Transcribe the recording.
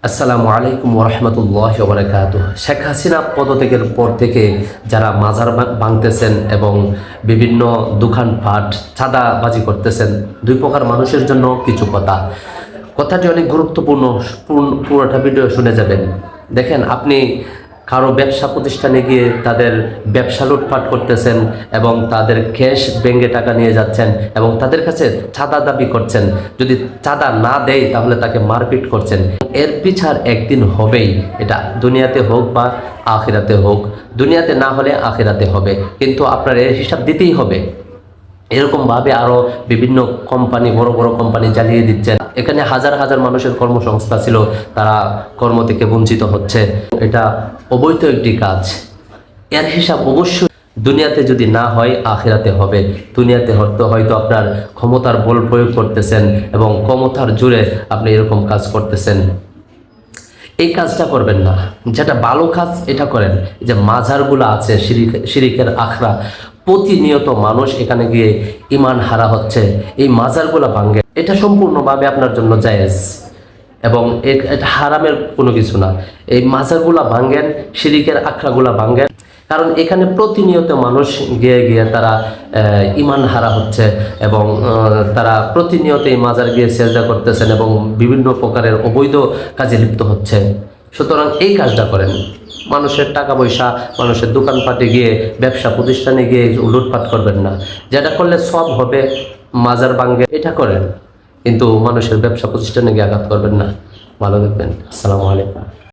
আসসালামু আলাইকুম ওরহমতুল্লাহি ওয়া বারাকাতুহু। শেখ হাসিনা পদত্যাগের পর থেকে যারা মাজার ভাঙতেছেন এবং বিভিন্ন দোকানপাট চাঁদাবাজি করতেছেন, দুই প্রকার মানুষের জন্য কিছু কথাটি অনেক গুরুত্বপূর্ণ। পুরোটা ভিডিও শুনে যাবেন। দেখেন, আপনি কারো ব্যবসা প্রতিষ্ঠানে গিয়ে তাদের ব্যবসা লুটপাট করতেছেন এবং তাদের ক্যাশ ব্যাঙ্কে টাকা নিয়ে যাচ্ছেন এবং তাদের কাছে চাঁদা দাবি করছেন। যদি চাঁদা না দেয় তাহলে তাকে মারপিট করছেন। এর বিচার একদিন হবেই, এটা দুনিয়াতে হোক বা আখিরাতে হোক। দুনিয়াতে না হলে আখিরাতে হবে, কিন্তু আপনার এর হিসাব দিতেই হবে। এরকমভাবে আরও বিভিন্ন কোম্পানি, বড় বড় কোম্পানি জ্বালিয়ে দিচ্ছেন। এখানে হাজার হাজার মানুষের কর্মসংস্থান ছিল, তারা কর্ম থেকে বঞ্চিত হচ্ছে। এটা অবৈধ একটি কাজ। এর হিসাব অবশ্যই দুনিয়াতে যদি না হয় আখিরাতে হবে। দুনিয়াতে হয়তো আপনার ক্ষমতার বল প্রয়োগ করতেছেন এবং ক্ষমতার জোরে আপনি এরকম কাজ করতেছেন। এই কাজটা করবেন না। যেটা ভালো কাজ এটা করেন। যে মাজারগুলো আছে, শিরিকের আখড়া, প্রতিনিয়ত মানুষ এখানে গিয়ে ইমান হারা হচ্ছে। এই মাজারগুলো ভাঙ্গে, এটা সম্পূর্ণভাবে আপনার জন্য জায়েজ এবং এটা হারামের কোনো কিছু না। এই মাজারগুলা ভাঙ্গেন, শিরিকের আখড়াগুলা ভাঙ্গেন, কারণ এখানে প্রতিনিয়ত মানুষ গিয়ে গিয়ে তারা ইমান হারা হচ্ছে এবং তারা প্রতিনিয়ত এই মাজার গিয়ে সেজদা করতেছেন এবং বিভিন্ন প্রকারের অবৈধ কাজে লিপ্ত হচ্ছে। সুতরাং এই কাজটা করেন। মানুষের টাকা পয়সা, মানুষের দোকানপাটে গিয়ে, ব্যবসা প্রতিষ্ঠানে গিয়ে লুটপাট করবেন না। যেটা করলে সব হবে, মাজার ভাঙ্গে, এটা করেন, কিন্তু মানুষের ব্যবসা প্রতিষ্ঠানে গিয়ে আঘাত করবেন না। ভালো দেখবেন। আসসালামু আলাইকুম।